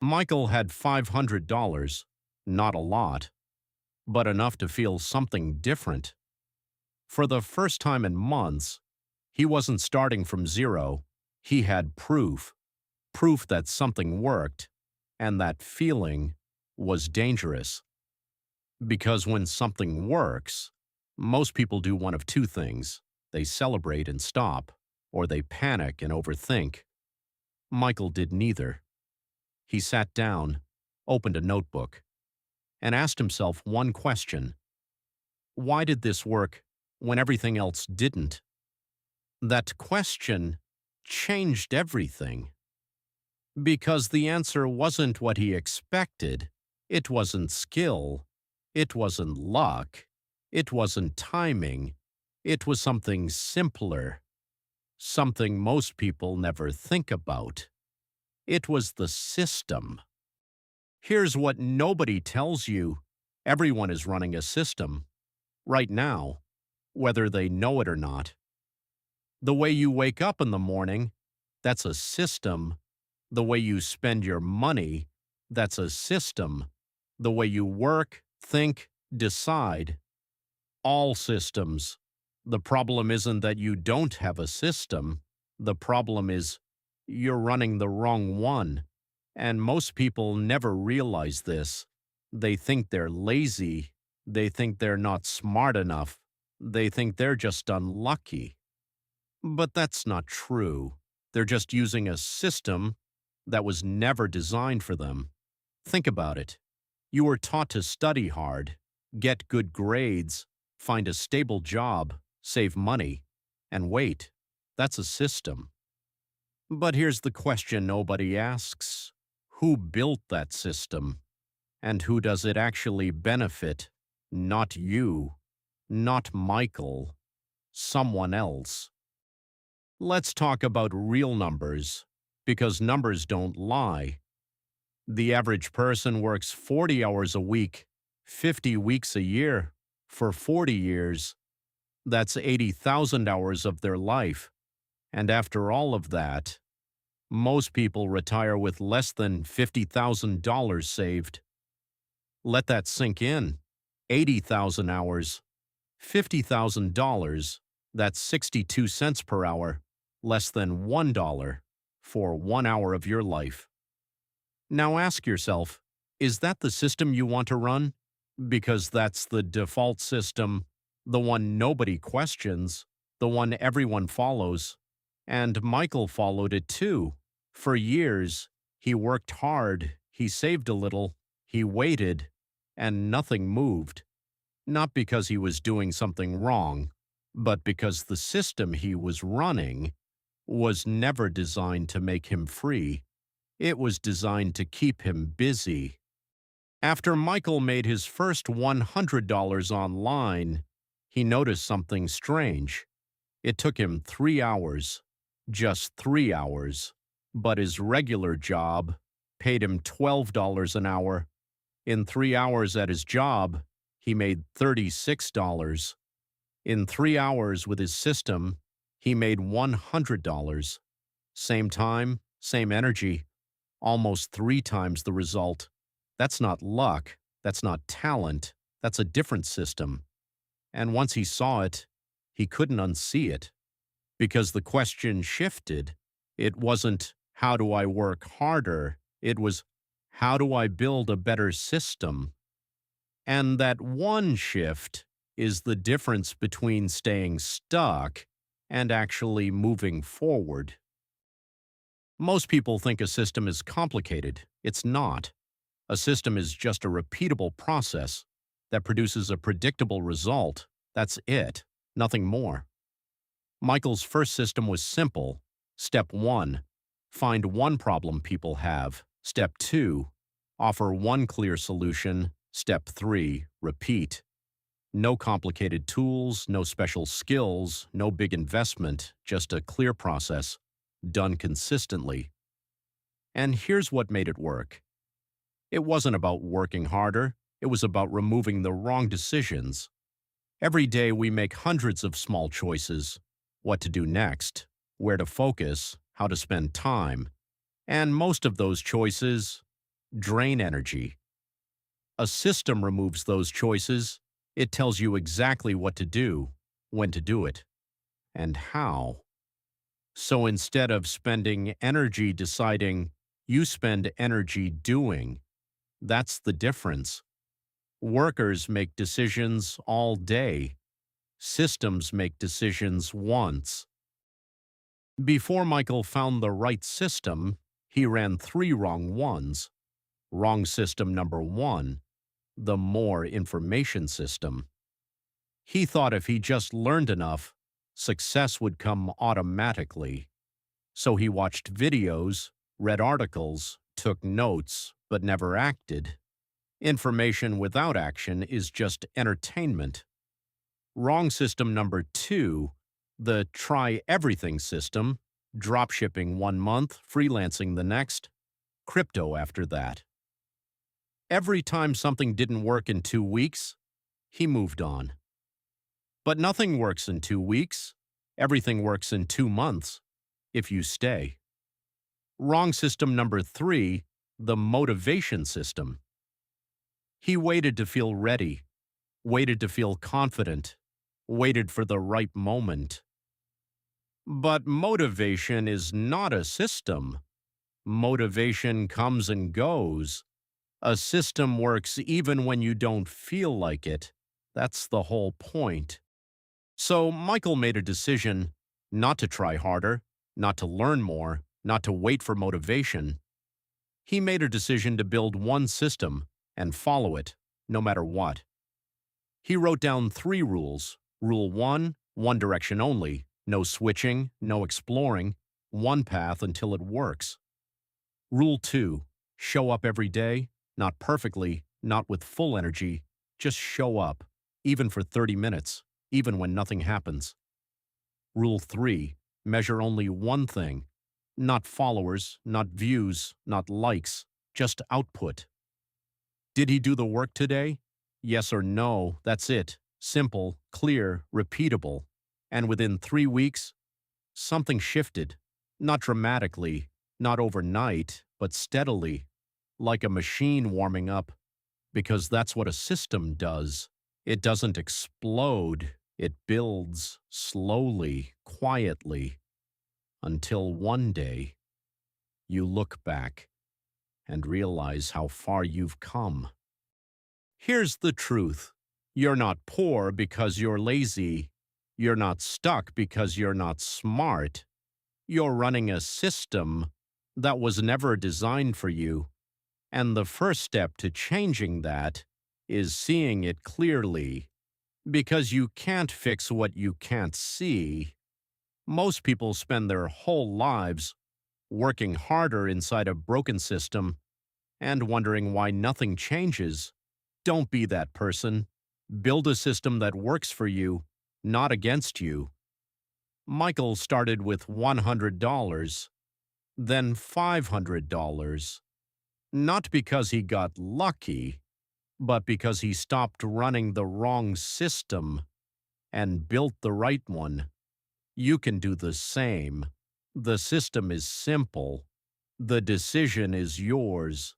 Michael had $500, not a lot, but enough to feel something different. For the first time in months, he wasn't starting from zero. He had proof that something worked, and that feeling was dangerous. Because when something works, most people do one of two things. They celebrate and stop, or they panic and overthink. Michael did neither. He sat down, opened a notebook, and asked himself one question. Why did this work when everything else didn't? That question changed everything. Because the answer wasn't what he expected. It wasn't skill. It wasn't luck. It wasn't timing. It was something simpler. Something most people never think about. It was the system. Here's what nobody tells you. Everyone is running a system. Right now, whether they know it or not. The way you wake up in the morning, that's a system. The way you spend your money, that's a system. The way you work, think, decide. All systems. The problem isn't that you don't have a system. The problem is you're running the wrong one. And most people never realize this. They think they're lazy. They think they're not smart enough. They think they're just unlucky. But that's not true. They're just using a system that was never designed for them. Think about it. You were taught to study hard, get good grades, find a stable job, save money, and wait. That's a system. But here's the question nobody asks. Who built that system? And who does it actually benefit? Not you. Not Michael. Someone else. Let's talk about real numbers, because numbers don't lie. The average person works 40 hours a week, 50 weeks a year, for 40 years. That's 80,000 hours of their life. And after all of that, most people retire with less than $50,000 saved. Let that sink in. 80,000 hours. $50,000. That's 62 cents per hour. Less than $1 for 1 hour of your life. Now ask yourself, is that the system you want to run? Because that's the default system, the one nobody questions, the one everyone follows. And Michael followed it too. For years, he worked hard, he saved a little, he waited, and nothing moved. Not because he was doing something wrong, but because the system he was running was never designed to make him free. It was designed to keep him busy. After Michael made his first $100 online, he noticed something strange. It took him 3 hours, just 3 hours, but his regular job paid him $12 an hour. In 3 hours at his job, he made $36. In 3 hours with his system, he made $100. Same time, same energy, almost 3 times the result. That's not luck, that's not talent, that's a different system. And once he saw it, he couldn't unsee it. Because the question shifted. It wasn't, how do I work harder? It was, how do I build a better system? And that one shift is the difference between staying stuck and actually moving forward. Most people think a system is complicated. It's not. A system is just a repeatable process that produces a predictable result. That's it, nothing more. Michael's first system was simple. Step 1, find one problem people have. Step 2, offer one clear solution. Step 3, repeat. No complicated tools, no special skills, no big investment, just a clear process, done consistently. And here's what made it work. It wasn't about working harder, it was about removing the wrong decisions. Every day we make hundreds of small choices. What to do next, where to focus, how to spend time. And most of those choices drain energy. A system removes those choices. It tells you exactly what to do, when to do it, and how. So instead of spending energy deciding, you spend energy doing. That's the difference. Workers make decisions all day. Systems make decisions once. Before Michael found the right system, he ran 3 wrong ones. Wrong system number 1, the more information system. He thought if he just learned enough, success would come automatically. So he watched videos, read articles, took notes, but never acted. Information without action is just entertainment. Wrong system number 2, the try everything system, dropshipping 1 month, freelancing the next, crypto after that. Every time something didn't work in 2 weeks, he moved on. But nothing works in 2 weeks. Everything works in 2 months, if you stay. Wrong system number 3, the motivation system. He waited to feel ready, waited to feel confident, waited for the right moment. But motivation is not a system. Motivation comes and goes. A system works even when you don't feel like it. That's the whole point. So Michael made a decision not to try harder, not to learn more, not to wait for motivation. He made a decision to build one system and follow it, no matter what. He wrote down 3 rules. Rule 1, one direction only. No switching, no exploring. One path until it works. Rule 2, show up every day, not perfectly, not with full energy. Just show up, even for 30 minutes, even when nothing happens. Rule 3, measure only one thing. Not followers, not views, not likes, just output. Did he do the work today? Yes or no, that's it. Simple, clear, repeatable. And within 3 weeks, something shifted. Not dramatically, not overnight, but steadily, like a machine warming up, because that's what a system does. It doesn't explode, it builds slowly, quietly, until one day you look back and realize how far you've come. Here's the truth. You're not poor because you're lazy. You're not stuck because you're not smart. You're running a system that was never designed for you. And the first step to changing that is seeing it clearly. Because you can't fix what you can't see. Most people spend their whole lives working harder inside a broken system and wondering why nothing changes. Don't be that person. Build a system that works for you, not against you. Michael started with $100, then $500. Not because he got lucky, but because he stopped running the wrong system and built the right one. You can do the same. The system is simple. The decision is yours.